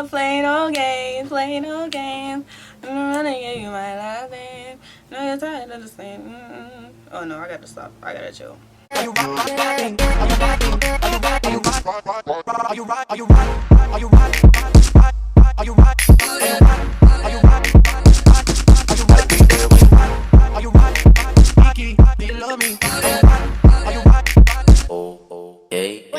play no games, play no games. I'm gonna give you my last name. No, you're tired of the same. Oh no, I gotta stop. I gotta chill. Are you riding? Are you riding? Are you riding? Are you riding? Are you riding? Are you riding? Are you riding? Are you riding? Are you riding? Are you riding? Kiki, do you love me? Are you riding? Oh, hey, hey. Do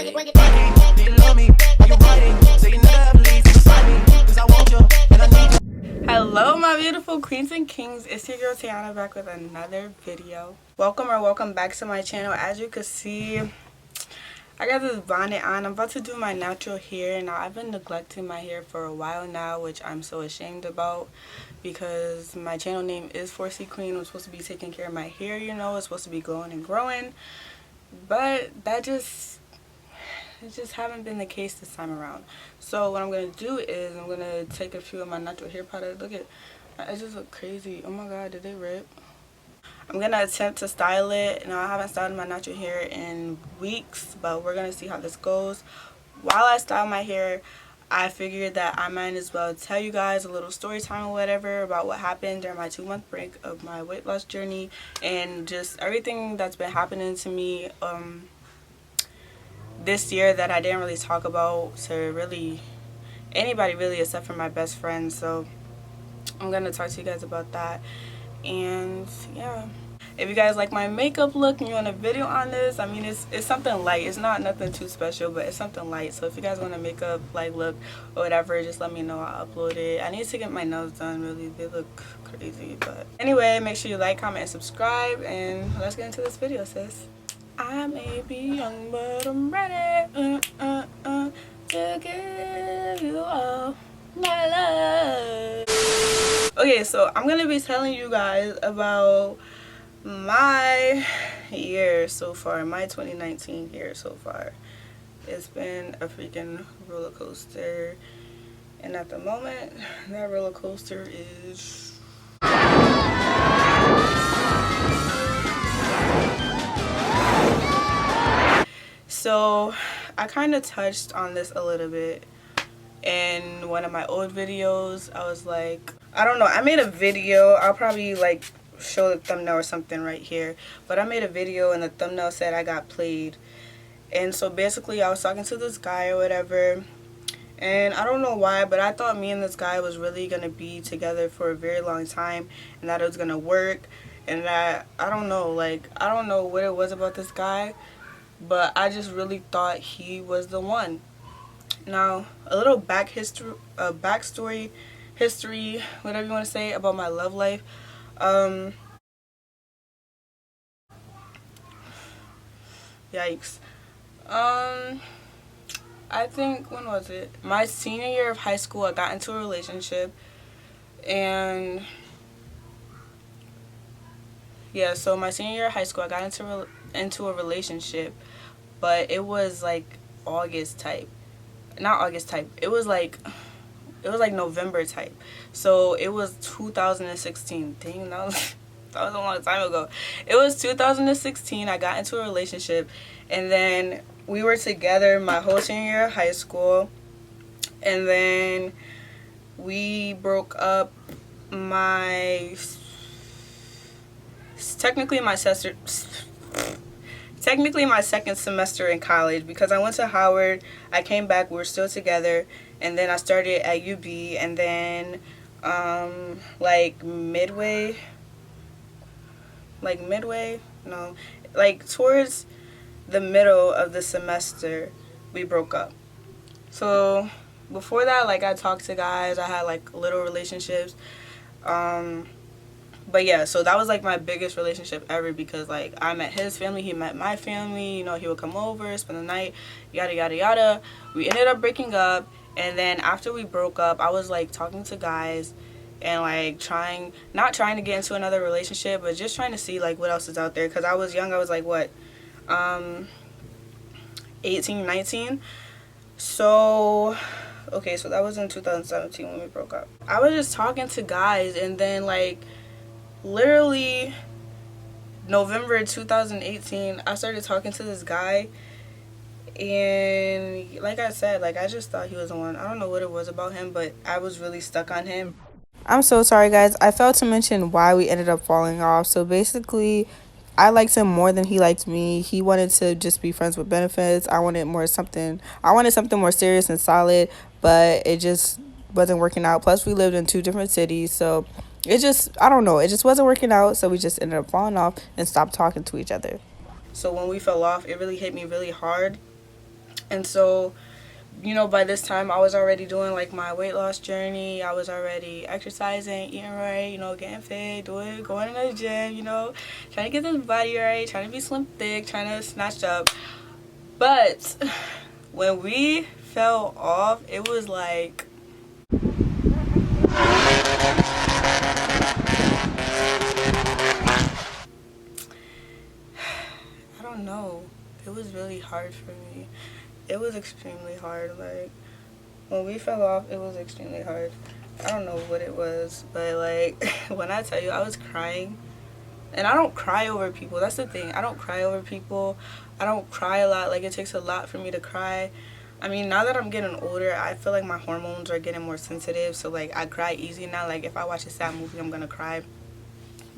you love me? Are you riding? Say you never ever leave beside me, 'cause I want you and I need you. Hello my beautiful queens and kings, it's your girl Tayannaa back with another video. Welcome back to my channel. As you can see, I got this bonnet on. I'm about to do my natural hair. Now I've been neglecting my hair for a while now, which I'm so ashamed about because my channel name is 4C Queen. I'm supposed to be taking care of my hair, you know, it's supposed to be glowing and growing, but it just haven't been the case this time around. So what I'm going to do is I'm going to take a few of my natural hair products. Look at it, just look crazy. Oh my god, did they rip? I'm going to attempt to style it. Now I haven't styled my natural hair in weeks, but we're going to see how this goes. While I style my hair, I figured that I might as well tell you guys a little story time or whatever about what happened during my 2-month break of my weight loss journey and just everything that's been happening to me this year that I didn't really talk about to really anybody really except for my best friend. So I'm gonna talk to you guys about that. And yeah, if you guys like my makeup look and you want a video on this, I mean it's something light, it's not nothing too special, but it's something light. So if you guys want a makeup like look or whatever, just let me know, I'll upload it. I need to get my nails done, really, they look crazy. But anyway, make sure you like, comment, and subscribe, and let's get into this video, sis. I may be young, but I'm ready to give you all my love. Okay, so I'm gonna be telling you guys about my year so far, my 2019 year so far. It's been a freaking roller coaster, and at the moment, that roller coaster is so I kind of touched on this a little bit in one of my old videos. I was like, I don't know, I made a video, I'll probably like show the thumbnail or something right here, but I made a video and the thumbnail said I got played. And so basically I was talking to this guy or whatever, and I don't know why, but I thought me and this guy was really gonna be together for a very long time and that it was gonna work, and that I don't know, like I don't know what it was about this guy, but I just really thought he was the one. Now, a little backstory, whatever you want to say, about my love life. Yikes. I think, when was it? My senior year of high school, I got into a relationship, and yeah, so my senior year of high school, I got into a relationship, but it was like August type. Not August type. It was like November type. So it was 2016. Dang, that was a long time ago. It was 2016. I got into a relationship, and then we were together my whole senior year of high school, and then we broke up technically my second semester in college, because I went to Howard, I came back, we were still together, and then I started at UB, and then like midway, no, like towards the middle of the semester we broke up. So before that, like, I talked to guys, I had like little relationships, but yeah, so that was like my biggest relationship ever, because like I met his family, he met my family, you know, he would come over, spend the night, yada yada yada. We ended up breaking up, and then after we broke up, I was like talking to guys and like not trying to get into another relationship, but just trying to see like what else is out there, because I was young. I was like, what, 18, 19. So okay, so that was in 2017 when we broke up. I was just talking to guys, and then like literally November 2018, I started talking to this guy, And like I said, like I just thought he was the one. I don't know what it was about him, but I was really stuck on him. I'm so sorry, guys. I failed to mention why we ended up falling off. So basically, I liked him more than he liked me. He wanted to just be friends with benefits. I wanted something more serious and solid, but it just wasn't working out. Plus, we lived in two different cities, so I don't know. It just wasn't working out. So we just ended up falling off and stopped talking to each other. So when we fell off, it really hit me really hard. And so, by this time I was already doing like my weight loss journey. I was already exercising, eating right, getting fit, going to the gym, trying to get this body right, trying to be slim thick, trying to snatch up. But when we fell off, it was like I don't know. It was really hard for me. It was extremely hard. Like when we fell off, it was extremely hard. I don't know what it was, but like when I tell you I was crying, and I don't cry over people. That's the thing. I don't cry over people. I don't cry a lot. Like it takes a lot for me to cry. I mean, now that I'm getting older, I feel like my hormones are getting more sensitive. So like I cry easy now. Like if I watch a sad movie, I'm gonna cry.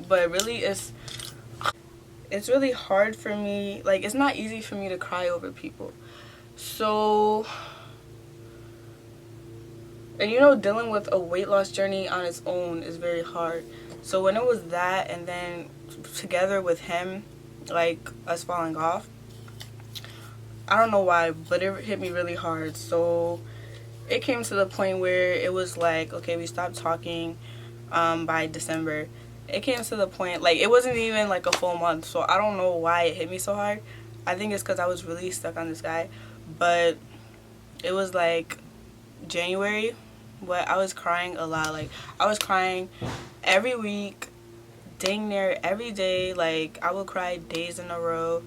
But really, it's really hard for me. Like it's not easy for me to cry over people. So, and dealing with a weight loss journey on its own is very hard. So when it was that, and then together with him, like us falling off, I don't know why, but it hit me really hard. So it came to the point where it was like, okay, we stopped talking by December. It came to the point, like, it wasn't even like a full month. So I don't know why it hit me so hard. I think it's because I was really stuck on this guy. But it was like January, but I was crying a lot. Like I was crying every week, dang near every day. Like I would cry days in a row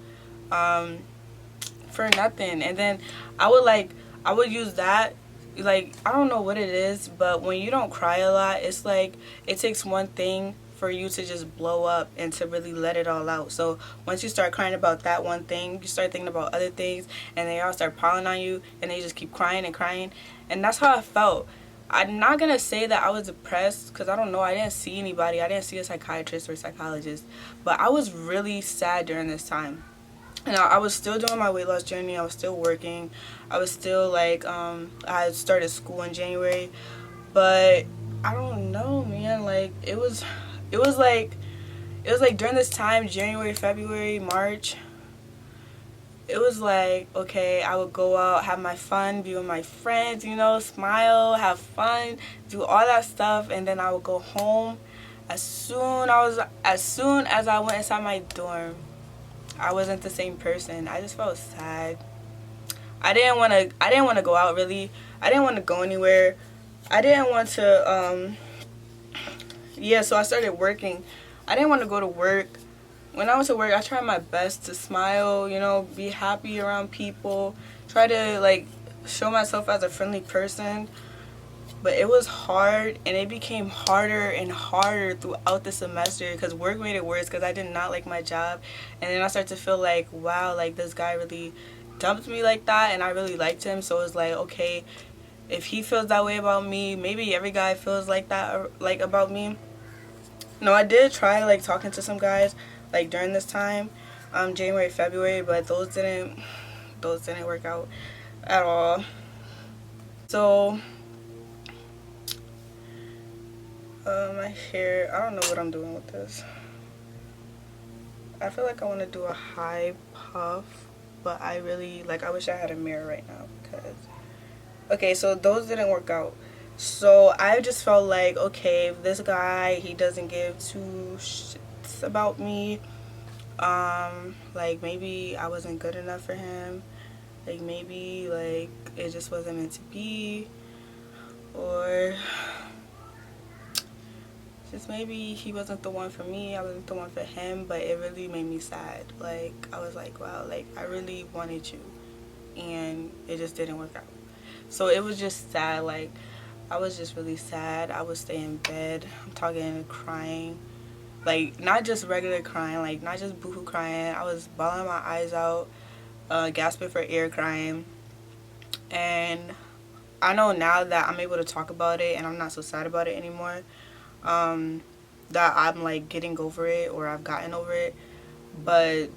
for nothing. And then I would use that, like I don't know what it is, but when you don't cry a lot, it's like it takes one thing for you to just blow up and to really let it all out. So once you start crying about that one thing, you start thinking about other things, and they all start piling on you, and they just keep crying and crying. And that's how I felt. I'm not gonna say that I was depressed, because I don't know. I didn't see anybody. I didn't see a psychiatrist or psychologist. But I was really sad during this time. And I was still doing my weight loss journey. I was still working. I was still like, I had started school in January. But I don't know, man. Like it was like during this time, January, February, March, it was like, okay, I would go out, have my fun, be with my friends, smile, have fun, do all that stuff, and then I would go home. As soon as I went inside my dorm, I wasn't the same person. I just felt sad. I didn't want to go out really. I didn't want to go anywhere. I didn't want to yeah, so I started working. I didn't want to go to work. When I went to work, I tried my best to smile, be happy around people, try to like show myself as a friendly person. But it was hard, and it became harder and harder throughout the semester because work made it worse because I did not like my job. And then I started to feel like, wow, like this guy really dumped me like that, and I really liked him. So it was like, okay, if he feels that way about me, maybe every guy feels like that, like about me. No, I did try like talking to some guys like during this time, January, February, but those didn't work out at all. So my hair, I don't know what I'm doing with this. I feel like I want to do a high puff, but I wish I had a mirror right now because, okay, so those didn't work out. So I just felt like, okay, if this guy, he doesn't give two shits about me, like maybe I wasn't good enough for him, like maybe like it just wasn't meant to be, or just maybe he wasn't the one for me, I wasn't the one for him. But it really made me sad. Like I was like, wow, like I really wanted you and it just didn't work out. So it was just sad. Like I was just really sad. I would stay in bed, I'm talking and crying, like not just regular crying, like not just boohoo crying. I was bawling my eyes out. gasping for air, crying. And I know now that I'm able to talk about it and I'm not so sad about it anymore, that I'm like getting over it, or I've gotten over it. But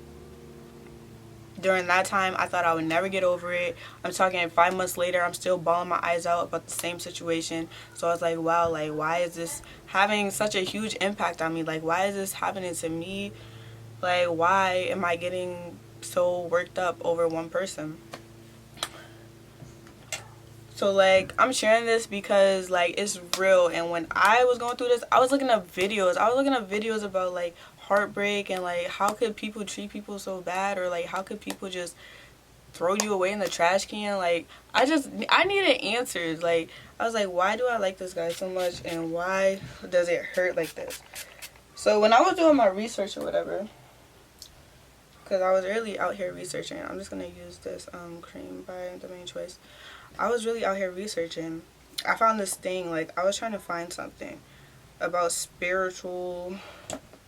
during that time, I thought I would never get over it. I'm talking 5 months later, I'm still bawling my eyes out about the same situation. So I was like, wow, like, why is this having such a huge impact on me? Like, why is this happening to me? Like, why am I getting so worked up over one person? So, like, I'm sharing this because, like, it's real. And when I was going through this, I was looking up videos. I was looking up videos about, like, heartbreak and, like, how could people treat people so bad? Or, like, how could people just throw you away in the trash can? Like, I needed answers. Like, I was like, why do I like this guy so much? And why does it hurt like this? So, when I was doing my research or whatever, because I was really out here researching. I'm just going to use this cream by The Main Choice. I was really out here researching. I found this thing, like, I was trying to find something about spiritual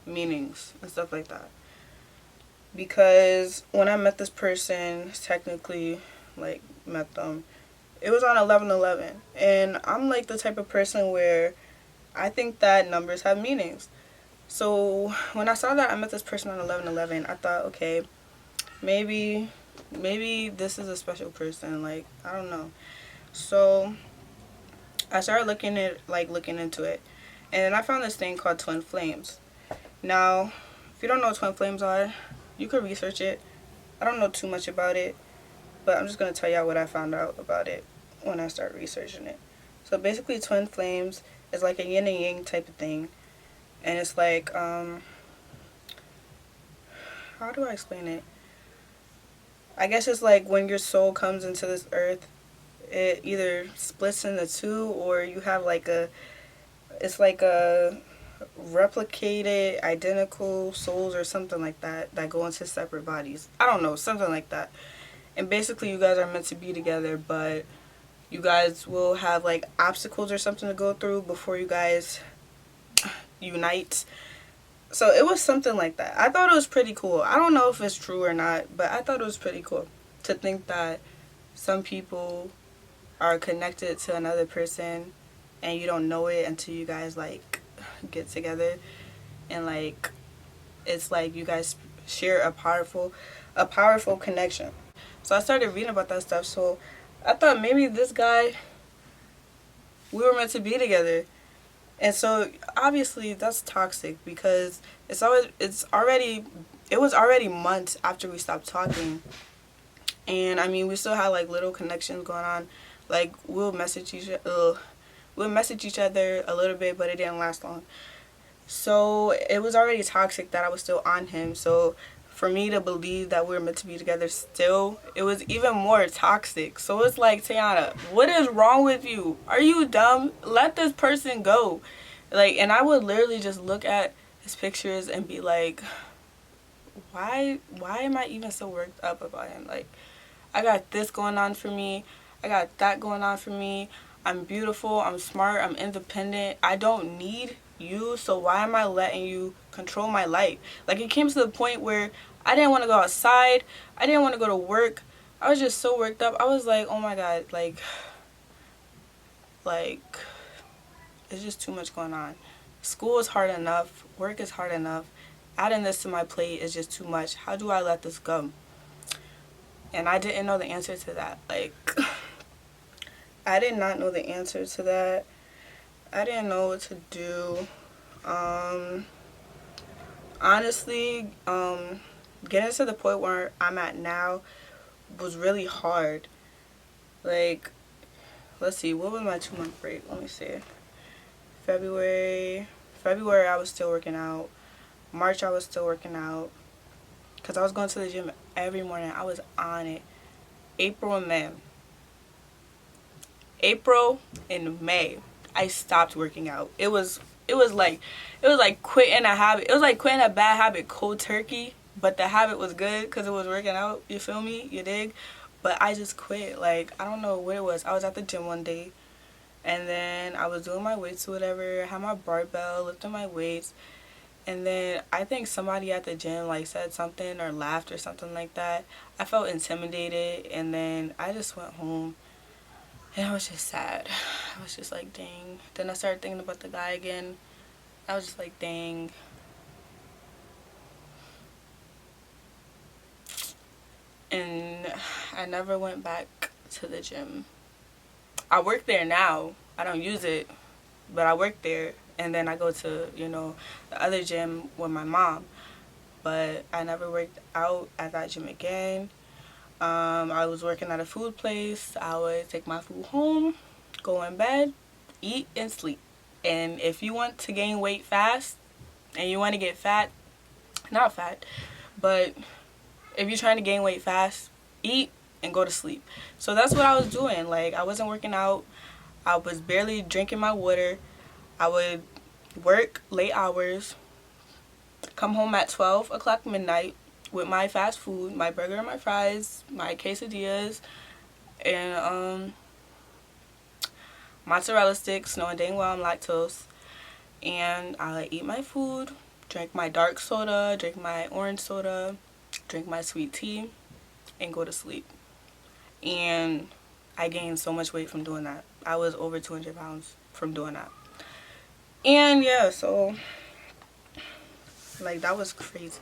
meanings and stuff like that. Because when I met this person, technically, like, met them, it was on 11/11. And I'm, like, the type of person where I think that numbers have meanings. So when I saw that I met this person on 11/11, I thought, okay, maybe this is a special person. Like, I don't know. So I started looking into it, and then I found this thing called twin flames. Now, if you don't know what twin flames are, you could research it. I don't know too much about it, but I'm just gonna tell y'all what I found out about it when I started researching it. So basically, twin flames is like a yin and yang type of thing. And it's like, how do I explain it? I guess it's like when your soul comes into this earth, it either splits into two, or you have like it's like a replicated, identical souls or something like that, that go into separate bodies. I don't know, something like that. And basically you guys are meant to be together, but you guys will have like obstacles or something to go through before you guys unite. So it was something like that. I thought it was pretty cool. I don't know if it's true or not, but I thought it was pretty cool to think that some people are connected to another person and you don't know it until you guys like get together, and like it's like you guys share a powerful connection. So I started reading about that stuff. So I thought maybe this guy, we were meant to be together. And so obviously that's toxic, because it was already months after we stopped talking. And I mean, we still had like little connections going on. Like we'll message each other a little bit, but it didn't last long. So it was already toxic that I was still on him. So for me to believe that we were meant to be together still, it was even more toxic. So it's like, Tayannaa, what is wrong with you? Are you dumb? Let this person go. Like, and I would literally just look at his pictures and be like, why am I even so worked up about him? Like, I got this going on for me. I got that going on for me. I'm beautiful. I'm smart. I'm independent. I don't need you, so why am I letting you control my life? Like, it came to the point where I didn't want to go outside. I didn't want to go to work. I was just so worked up. I was like, oh my god, like it's just too much going on. School is hard enough. Work is hard enough. Adding this to my plate is just too much. How do I let this go? And I didn't know the answer to that. Like, I did not know the answer to that. I didn't know what to do. Honestly, getting to the point where I'm at now was really hard. Like, let's see, what was my 2-month break? Let me see. February I was still working out. March I was still working out, because I was going to the gym every morning. I was on it. April and May I stopped working out. It was like quitting a habit. It was like quitting a bad habit cold turkey, but the habit was good because it was working out. You feel me? You dig? But I just quit. Like, I don't know what it was. I was at the gym one day, and then I was doing my weights or whatever. I had my barbell, lifting my weights, And then I think somebody at the gym like said something or laughed or something like that. I felt intimidated, and then I just went home and I was just sad. I was just like, dang. Then I started thinking about the guy again. I was just like, dang. And I never went back to the gym. I work there now. I don't use it, but I work there. And then I go to, the other gym with my mom. But I never worked out at that gym again. I was working at a food place. I would take my food home, go in bed, eat, and sleep. And if you want to gain weight fast and you want to get fat, not fat, but if you're trying to gain weight fast, eat and go to sleep. So that's what I was doing. Like, I wasn't working out. I was barely drinking my water. I would work late hours, come home at 12 o'clock midnight with my fast food, my burger and my fries, my quesadillas, and mozzarella sticks, knowing dang well I'm lactose. And I would eat my food, drink my dark soda, drink my orange soda, drink my sweet tea, and go to sleep. And I gained so much weight from doing that. I was over 200 pounds from doing that. And yeah, so like, that was crazy.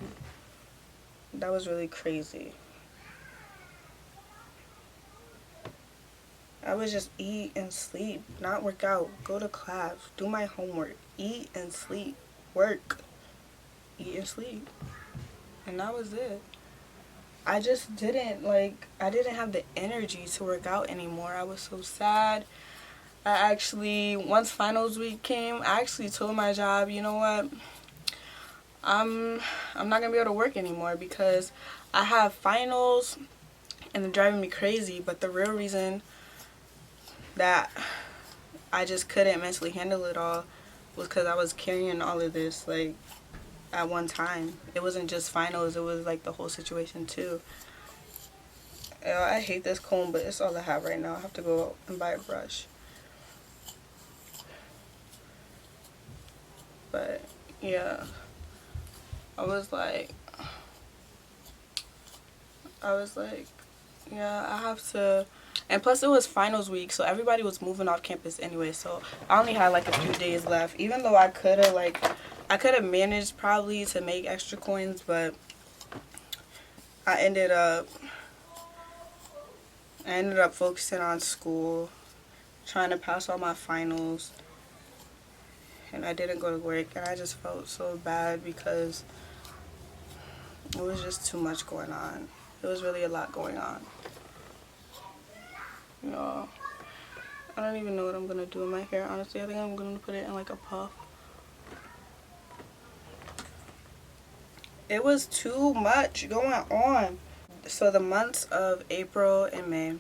That was really crazy. I would just eat and sleep, not work out, go to class, do my homework, eat and sleep, work, eat and sleep. And that was it. I just didn't, I didn't have the energy to work out anymore. I was so sad. I actually, once finals week came, I actually told my job, you know what, I'm not gonna be able to work anymore because I have finals and they're driving me crazy. But the real reason that I just couldn't mentally handle it all was because I was carrying all of this, like, at one time. It wasn't just finals, it was like the whole situation too. I hate this comb, but it's all I have right now. I have to go and buy a brush. But yeah, I was like, yeah, I have to. And plus it was finals week, so everybody was moving off campus anyway, so I only had like a few days left. Even though I could have managed probably to make extra coins, but I ended up focusing on school, trying to pass all my finals, and I didn't go to work, and I just felt so bad because it was just too much going on. It was really a lot going on. I don't even know what I'm gonna do with my hair, honestly. I think I'm gonna put it in like a puff. It was too much going on. So the months of April and May,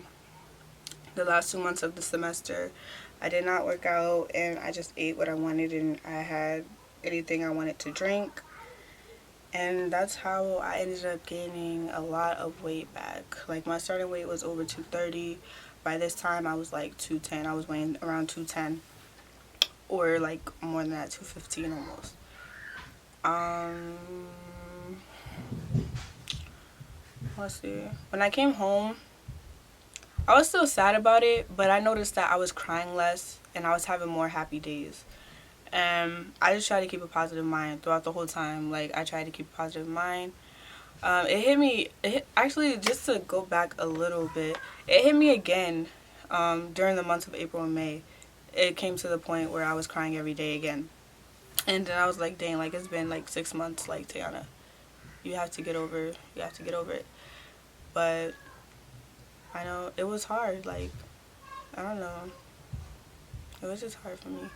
the last 2 months of the semester, I did not work out, and I just ate what I wanted, and I had anything I wanted to drink. And that's how I ended up gaining a lot of weight back. Like, my starting weight was over 230. By this time, I was like 210. I was weighing around 210. Or like more than that, 215 almost. Let's see. When I came home, I was still sad about it, but I noticed that I was crying less and I was having more happy days. And I just tried to keep a positive mind throughout the whole time. Like, I tried to keep a positive mind. Actually, just to go back a little bit, it hit me again during the months of April and May. It came to the point where I was crying every day again. And then I was like, dang, like, it's been like 6 months, like, Tayannaa, you have to get over it. But I know it was hard. Like, I don't know. It was just hard for me.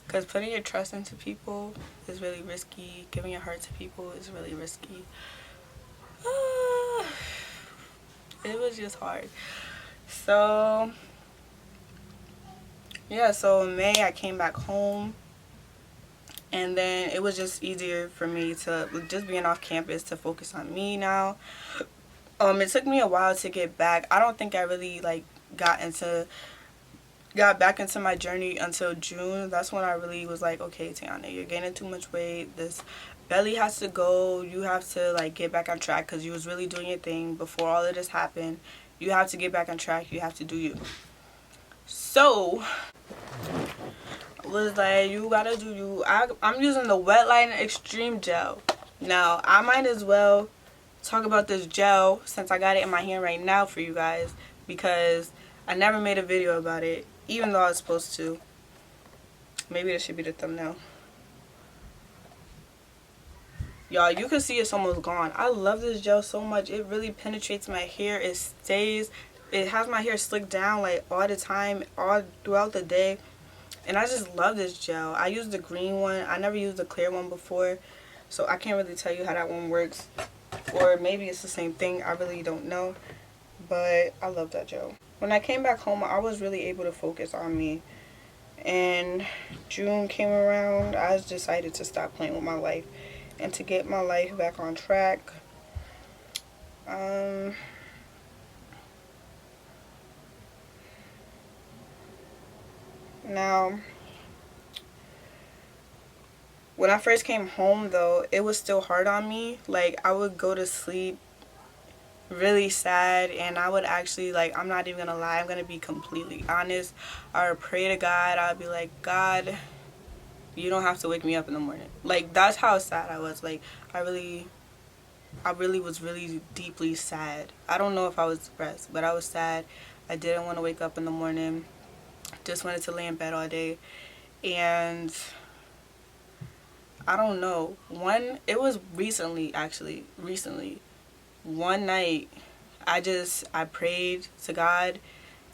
Because putting your trust into people is really risky. Giving your heart to people is really risky. It was just hard. So, yeah, so in May I came back home. And then it was just easier for me to, just being off campus, to focus on me now. It took me a while to get back. I don't think I really, like, got into got back into my journey until June. That's when I really was like, okay, Tayannaa, you're gaining too much weight. This belly has to go. You have to like get back on track because you was really doing your thing before all of this happened. You have to get back on track. You have to do you. So I was like, you gotta do you. I'm using the Wetline Extreme Gel. Now I might as well talk about this gel since I got it in my hand right now for you guys, because I never made a video about it, even though I was supposed to. Maybe this should be the thumbnail. Y'all, you can see it's almost gone. I love this gel so much. It really penetrates my hair. It stays. It has my hair slicked down like all the time, all throughout the day. And I just love this gel. I used the green one. I never used the clear one before, so I can't really tell you how that one works. Or maybe it's the same thing. I really don't know. But I love that gel. When I came back home, I was really able to focus on me. And June came around. I decided to stop playing with my life and to get my life back on track. Now, when I first came home, though, it was still hard on me. Like, I would go to sleep really sad, and I would actually, like, I'm not even gonna lie, I'm gonna be completely honest. I would pray to God. I would be like, God, you don't have to wake me up in the morning. Like, that's how sad I was. Like, I really was really deeply sad. I don't know if I was depressed, but I was sad. I didn't want to wake up in the morning. Just wanted to lay in bed all day. And I don't know. It was recently, actually. One night, I prayed to God,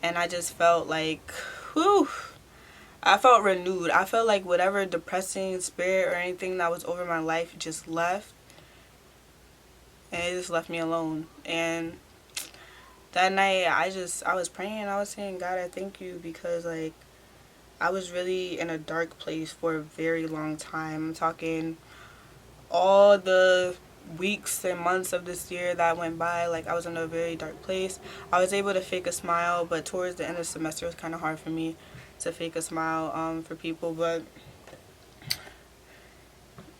and I just felt like, whew, I felt renewed. I felt like whatever depressing spirit or anything that was over my life just left. And it just left me alone. And that night, I was praying. I was saying, God, I thank you, because, like, I was really in a dark place for a very long time. I'm talking all the weeks and months of this year that went by. Like, I was in a very dark place. I was able to fake a smile, but towards the end of the semester, it was kind of hard for me to fake a smile for people. But,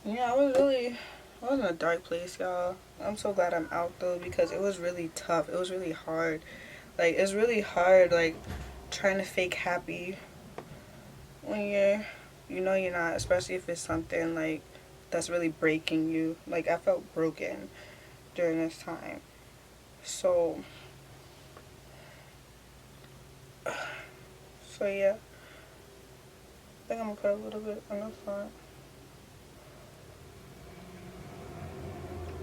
yeah, I was in a dark place, y'all. I'm so glad I'm out, though, because it was really tough. It was really hard. Like, it's really hard, like, trying to fake happy when you know you're not, especially if it's something, like, that's really breaking you. Like, I felt broken during this time. So yeah. I think I'm gonna put a little bit on the front.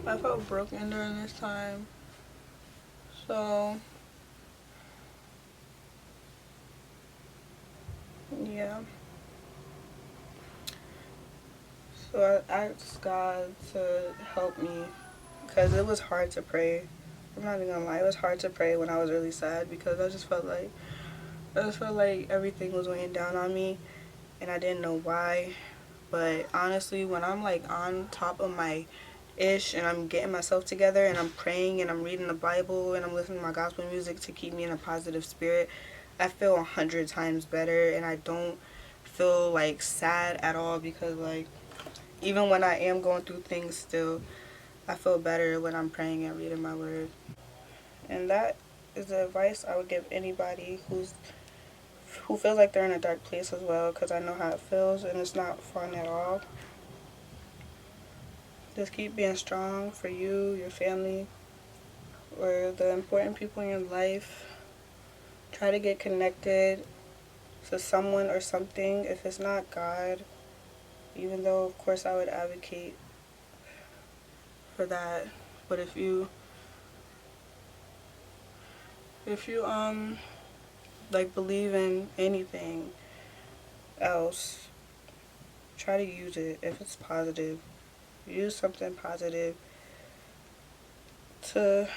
I felt broken during this time. So, yeah. So I asked God to help me, because it was hard to pray. I'm not even gonna lie, it was hard to pray when I was really sad, because I just felt like everything was weighing down on me, and I didn't know why. But honestly, when I'm like on top of my ish and I'm getting myself together and I'm praying and I'm reading the Bible and I'm listening to my gospel music to keep me in a positive spirit, I feel 100 times better, and I don't feel like sad at all, because, like, even when I am going through things still, I feel better when I'm praying and reading my word. And that is the advice I would give anybody who feels like they're in a dark place as well, because I know how it feels and it's not fun at all. Just keep being strong for you, your family, or the important people in your life. Try to get connected to someone or something, if it's not God, even though, of course, I would advocate for that. But if you like, believe in anything else, try to use it if it's positive. Use something positive to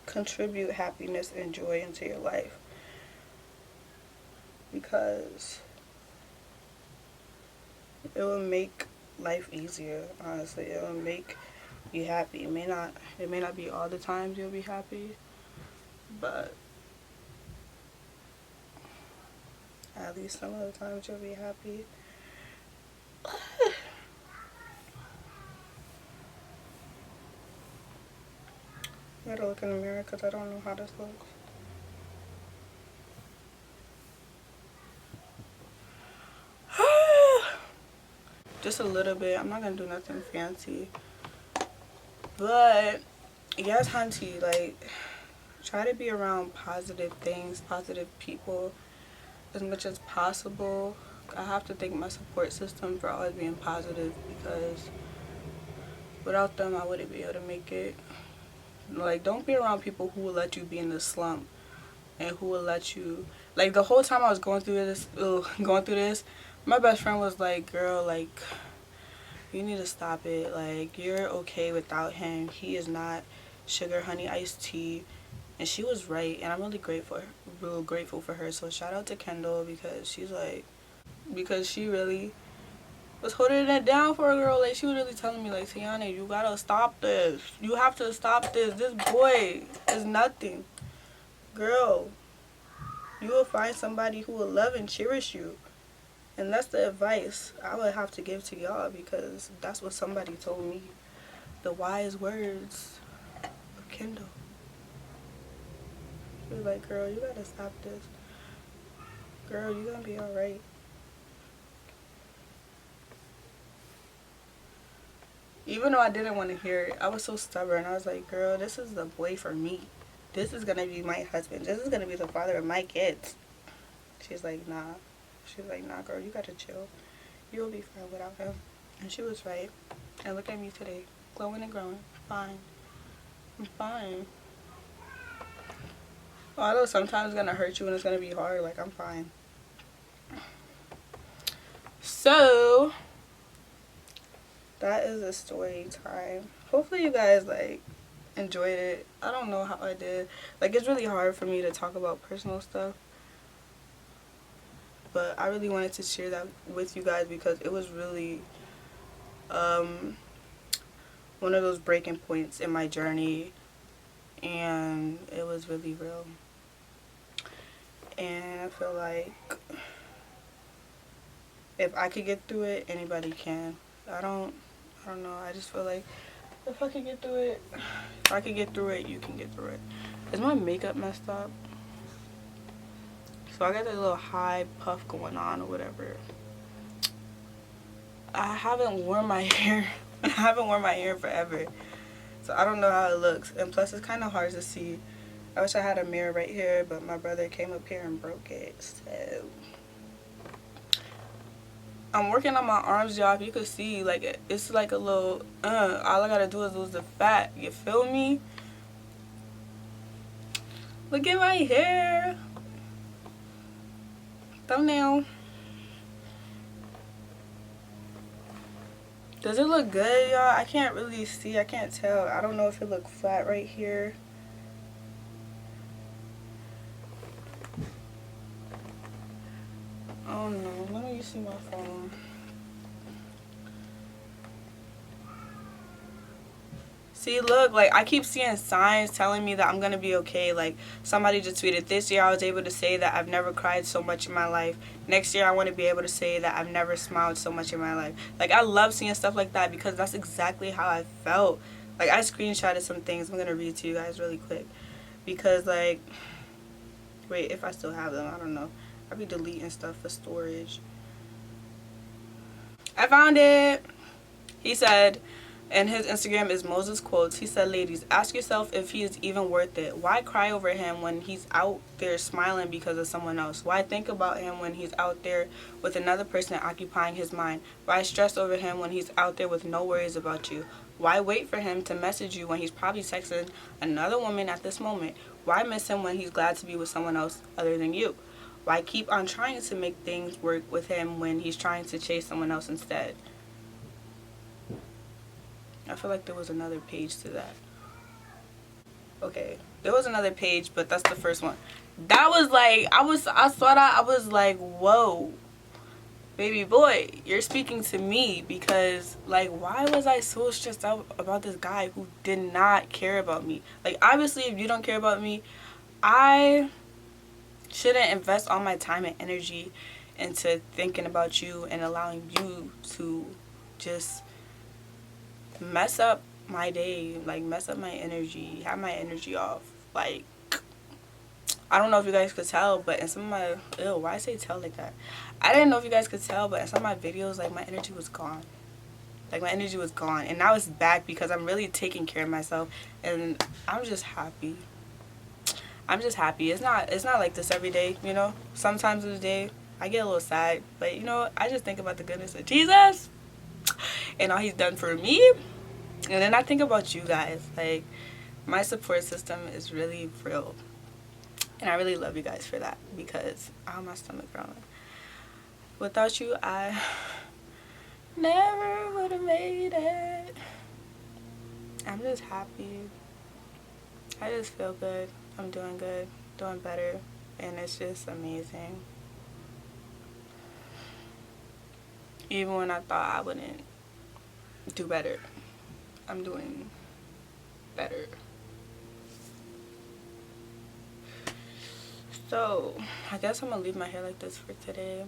contribute happiness and joy into your life, because it will make life easier. Honestly, it will make you happy. It may not be all the times you'll be happy, but At least some of the times you'll be happy. I gotta look in the mirror because I don't know how this looks. Just a little bit. I'm not gonna do nothing fancy. But yes, hunty, like, try to be around positive things, positive people as much as possible. I have to thank my support system for always being positive, because without them I wouldn't be able to make it. Like, don't be around people who will let you be in the slump and who will let you, like, the whole time I was going through this, my best friend was like, girl, like, you need to stop it. Like, you're okay without him. He is not sugar honey iced tea. And she was right, and I'm really grateful for her. So shout out to Kendall, because she really was holding it down for a girl. Like, she was really telling me, like, Tayannaa, you gotta stop this. You have to stop this. This boy is nothing. Girl, you will find somebody who will love and cherish you. And that's the advice I would have to give to y'all, because that's what somebody told me. The wise words of Kendall. She was like, girl, you gotta stop this. Girl, you gonna be alright. Even though I didn't want to hear it, I was so stubborn. I was like, girl, this is the boy for me. This is gonna be my husband. This is gonna be the father of my kids. She's like, nah. She's like, nah, girl, you gotta chill. You'll be fine without him. And she was right. And look at me today. Glowing and growing. Fine. I'm fine. Although sometimes it's gonna hurt you and it's gonna be hard, like, I'm fine. So that is a story time. Hopefully you guys, like, enjoyed it. I don't know how I did. Like, it's really hard for me to talk about personal stuff, but I really wanted to share that with you guys, because it was really one of those breaking points in my journey, and it was really real. And I feel like if I could get through it, anybody can. I don't know. I just feel like if I could get through it, if I could get through it, you can get through it. Is my makeup messed up? So I got that little high puff going on or whatever. I haven't worn my hair. I haven't worn my hair forever. So I don't know how it looks. And plus it's kind of hard to see. I wish I had a mirror right here, but my brother came up here and broke it. So I'm working on my arms, y'all. If you could see, like, it's like a little, all I gotta do is lose the fat. You feel me? Look at my hair. Thumbnail. Does it look good, y'all? I can't really see. I can't tell. I don't know if it look flat right here. Oh no, let me see my phone. See, look, like, I keep seeing signs telling me that I'm gonna be okay. Like, somebody just tweeted, this year I was able to say that I've never cried so much in my life. Next year I want to be able to say that I've never smiled so much in my life. Like, I love seeing stuff like that, because that's exactly how I felt. Like, I screenshotted some things. I'm gonna read to you guys really quick, because, like, wait, if I still have them, I don't know. I'll be deleting stuff for storage. I found it. He said, and his Instagram is Moses Quotes. He said, ladies, ask yourself if he is even worth it. Why cry over him when he's out there smiling because of someone else? Why think about him when he's out there with another person occupying his mind? Why stress over him when he's out there with no worries about you? Why wait for him to message you when he's probably texting another woman at this moment? Why miss him when he's glad to be with someone else other than you? Why keep on trying to make things work with him when he's trying to chase someone else instead? I feel like there was another page to that. Okay, there was another page, but that's the first one. That was like, I saw that, I was like, whoa, baby boy, you're speaking to me, because, like, why was I so stressed out about this guy who did not care about me? Like, obviously, if you don't care about me, I shouldn't invest all my time and energy into thinking about you and allowing you to just mess up my day, like mess up my energy, have my energy off. Like, I don't know if you guys could tell, but in some of my, ew, why I say tell like that? I didn't know if you guys could tell, but in some of my videos, like, my energy was gone. Like, my energy was gone. And now it's back because I'm really taking care of myself. And I'm just happy. I'm just happy. It's not like this every day, you know? Sometimes in the day, I get a little sad. But, you know, I just think about the goodness of Jesus and all he's done for me. And then I think about you guys. Like, my support system is really real. And I really love you guys for that because, oh, my stomach growling. Without you, I never would have made it. I'm just happy. I just feel good. I'm doing good, doing better, and it's just amazing. Even when I thought I wouldn't do better, I'm doing better. So, I guess I'm gonna leave my hair like this for today.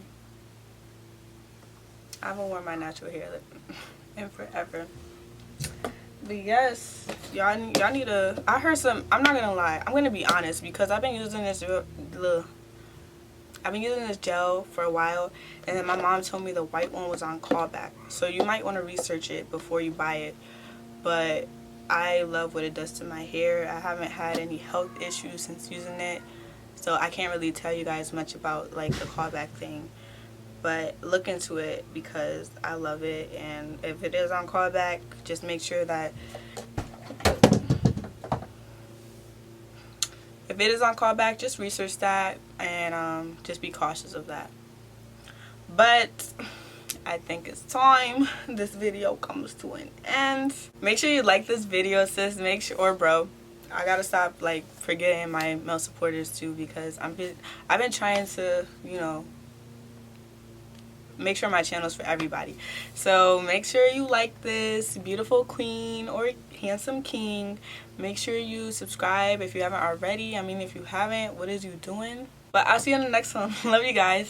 I haven't worn my natural hair in forever. But yes, y'all need to, I heard some, I'm not gonna lie, I'm gonna be honest, because I've been using this gel for a while, and then my mom told me the white one was on callback. So you might want to research it before you buy it. But I love what it does to my hair. I haven't had any health issues since using it. So I can't really tell you guys much about like the callback thing, but look into it because I love it. And if it is on callback, just make sure that if it is on callback, just research that and just be cautious of that. But I think it's time this video comes to an end. Make sure you like this video, sis. Make sure, or bro, I gotta stop like forgetting my male supporters too, because I've been trying to, you know, make sure my channel's for everybody. So make sure you like this beautiful queen or handsome king. Make sure you subscribe if you haven't already. I mean, if you haven't, what is you doing? But I'll see you in the next one. Love you guys.